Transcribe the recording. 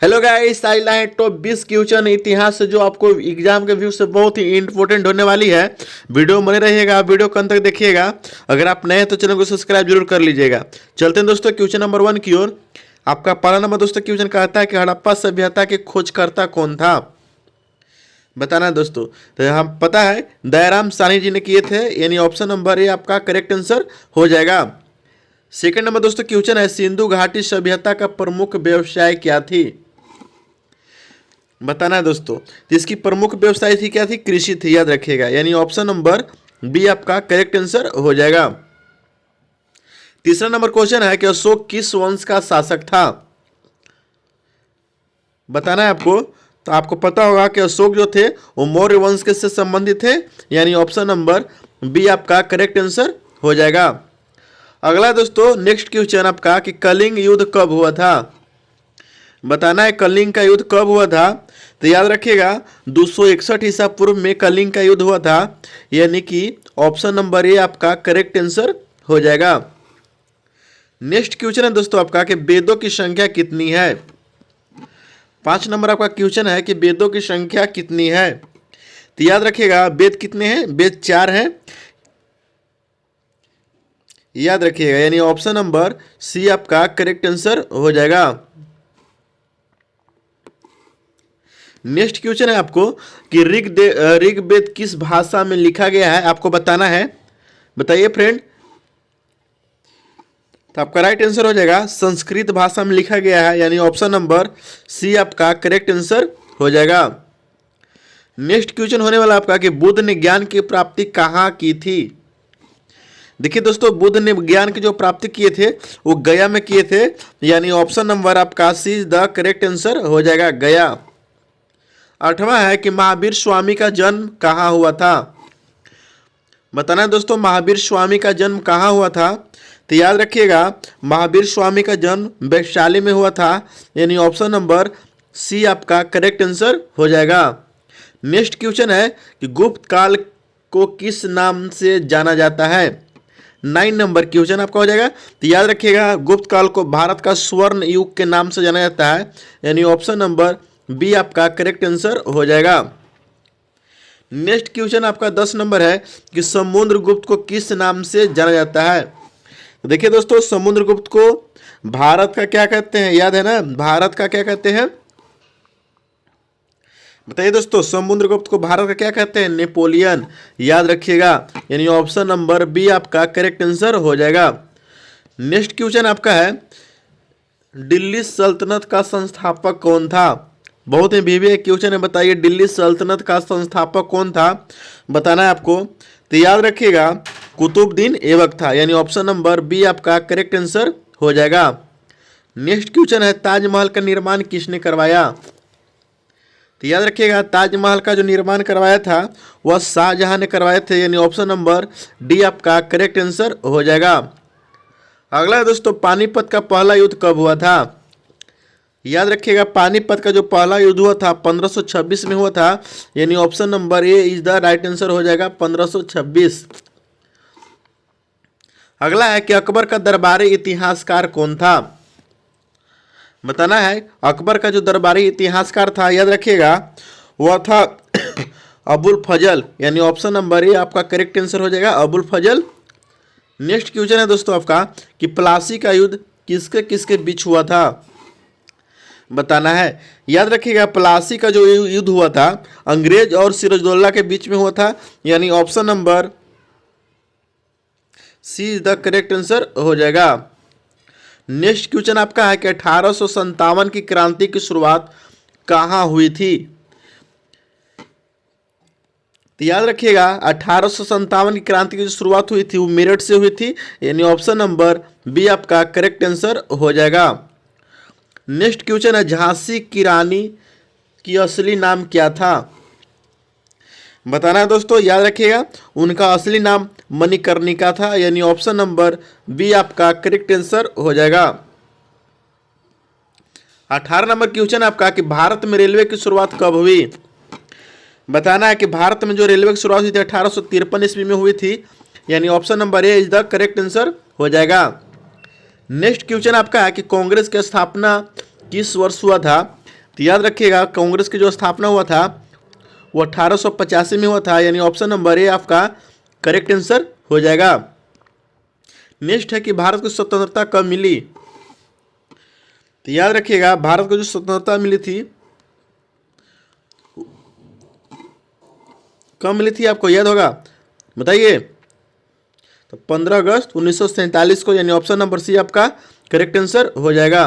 Hello guys, आज लाए top 20 question इतिहास से जो आपको एग्जाम के व्यू से बहुत ही इंपॉर्टेंट होने वाली है। वीडियो में बने रहिएगा, वीडियो को अंत तक देखिएगा। अगर आप नए हैं तो चैनल को सब्सक्राइब जरूर कर लीजिएगा। चलते हैं दोस्तों क्वेश्चन नंबर 1 की ओर। आपका पहला नंबर दोस्तों क्वेश्चन कहता है कि हड़प्पा सभ्यता के खोजकर्ता कौन था। बताना है दोस्तों। तो यहाँ पता है दयाराम साहनी जी ने किए थे, यानी ऑप्शन नंबर ए आपका करेक्ट आंसर हो जाएगा। सेकंड नंबर दोस्तों क्वेश्चन है सिंधु घाटी सभ्यता का प्रमुख व्यवसाय क्या थी। बताना है दोस्तों। तो इसकी प्रमुख व्यवसाय थी क्या थी, कृषि थी, याद रखिएगा। यानी ऑप्शन नंबर बी आपका करेक्ट आंसर हो जाएगा। तीसरा नंबर क्वेश्चन है कि अशोक किस वंश का शासक था। बताना है आपको। तो आपको पता होगा कि अशोक जो थे वो मौर्य वंश के से संबंधित थे, यानी ऑप्शन नंबर बी आपका करेक्ट आंसर हो जाएगा। अगला दोस्तों नेक्स्ट क्वेश्चन आपका कि कलिंग युद्ध कब हुआ था। बताना है कलिंग का युद्ध कब हुआ था। तो याद रखिएगा 261 ईसा पूर्व में कलिंग का युद्ध हुआ था, यानी कि ऑप्शन नंबर ए आपका करेक्ट आंसर हो जाएगा। नेक्स्ट क्वेश्चन है दोस्तों आपका कि वेदों की संख्या कितनी है। 5 नंबर आपका क्वेश्चन है कि वेदों की संख्या कितनी है। तो याद रखिएगा वेद कितने हैं, वेद 4 हैं, याद रखिएगा। यानी ऑप्शन नंबर सी आपका करेक्ट आंसर हो जाएगा। नेक्स्ट क्वेश्चन है आपको कि ऋग्वेद किस भाषा में लिखा गया है, आपको बताना है। बताइए फ्रेंड। तो आपका राइट आंसर हो जाएगा संस्कृत भाषा में लिखा गया है, यानी ऑप्शन नंबर सी आपका करेक्ट आंसर हो जाएगा। नेक्स्ट क्वेश्चन होने वाला आपका कि बुद्ध ने ज्ञान की प्राप्ति कहाँ की थी। देखिए दोस्तों बुद्ध ने ज्ञान की जो प्राप्ति किए थे वो गया में किए थे, यानी ऑप्शन नंबर आपका सी द करेक्ट आंसर हो जाएगा, गया। 8वां है कि महावीर स्वामी का जन्म कहाँ हुआ था। बताना है दोस्तों महावीर स्वामी का जन्म कहाँ हुआ था। तो याद रखिएगा महावीर स्वामी का जन्म वैशाली में हुआ था, यानी ऑप्शन नंबर सी आपका करेक्ट आंसर हो जाएगा। नेक्स्ट क्वेश्चन है कि गुप्त काल को किस नाम से जाना जाता है। 9 नंबर क्वेश्चन आपका हो जाएगा। तो याद रखिएगा गुप्त काल को भारत का स्वर्ण युग के नाम से जाना जाता है, यानी ऑप्शन नंबर बी आपका करेक्ट आंसर हो जाएगा। नेक्स्ट क्वेश्चन आपका 10 नंबर है कि समुद्रगुप्त को किस नाम से जाना जाता है। देखिए दोस्तों समुद्रगुप्त को भारत का क्या कहते हैं, याद है ना, भारत का क्या कहते हैं। बताइए दोस्तों समुद्रगुप्त को भारत का क्या कहते हैं, नेपोलियन, याद रखिएगा। यानी ऑप्शन नंबर बी आपका करेक्ट आंसर हो जाएगा। नेक्स्ट क्वेश्चन आपका है दिल्ली सल्तनत का संस्थापक कौन था। बहुत ही बीवी क्वेश्चन है, बताइए दिल्ली सल्तनत का संस्थापक कौन था। बताना है आपको। तो याद रखिएगा कुतुबुद्दीन ऐबक था, यानी ऑप्शन नंबर बी आपका करेक्ट आंसर हो जाएगा। नेक्स्ट क्वेश्चन है ताजमहल का निर्माण किसने करवाया। तो याद रखिएगा ताजमहल का जो निर्माण करवाया था वह शाहजहां ने करवाए थे, यानी ऑप्शन नंबर डी आपका करेक्ट आंसर हो जाएगा। अगला है दोस्तों पानीपत का पहला युद्ध कब हुआ था। याद रखिएगा पानीपत का जो पहला युद्ध हुआ था 1526 में हुआ था, यानी option number A is the right answer हो जाएगा 1526। अगला है कि अकबर का दरबारी इतिहासकार कौन था। बताना है अकबर का जो दरबारी इतिहासकार था, याद रखिएगा वह था अबुल फजल, यानी ऑप्शन नंबर ए आपका करेक्ट आंसर हो जाएगा अबुल फजल। नेक्स्ट क्वेश्चन है दोस्तों आपका कि प्लासी का युद्ध किसके किसके बीच हुआ था। बताना है। याद रखिएगा प्लासी का जो युद्ध हुआ था अंग्रेज और सिराजुद्दौला के बीच में हुआ था, यानी option number C is the correct answer हो जाएगा। नेक्स्ट क्वेश्चन आपका है कि 1857 की क्रांति की शुरुआत कहाँ हुई थी। तो याद रखिएगा 1857 की क्रांति की जो शुरुआत हुई थी वो मेरठ से हुई थी, यानी ऑप्शन नंबर बी आपका करेक्ट आंसर हो जाएगा। नेक्स्ट क्वेश्चन है झांसी की रानी की असली नाम क्या था। बताना है दोस्तों, याद रखिएगा उनका असली नाम मणिकर्णिका था, यानी ऑप्शन नंबर बी आपका करेक्ट आंसर हो जाएगा। 18 नंबर क्वेश्चन आपका कि भारत में रेलवे की शुरुआत कब हुई। बताना है कि भारत में जो रेलवे की शुरुआत हुई थी 1853 ईस्वी में हुई थी, यानी option number A is the correct answer हो जाएगा। नेक्स्ट क्वेश्चन आपका है कि कांग्रेस की स्थापना किस वर्ष हुआ था। तो याद रखिएगा कांग्रेस की जो स्थापना हुआ था वो 1885 में हुआ था, यानी ऑप्शन नंबर ए आपका करेक्ट आंसर हो जाएगा। नेक्स्ट है कि भारत को स्वतंत्रता कब मिली। तो याद रखिएगा भारत को जो स्वतंत्रता मिली थी कब मिली थी, आपको याद होगा, बताइए। तो 15 अगस्त 1947 को, यानी ऑप्शन नंबर सी आपका करेक्ट आंसर हो जाएगा।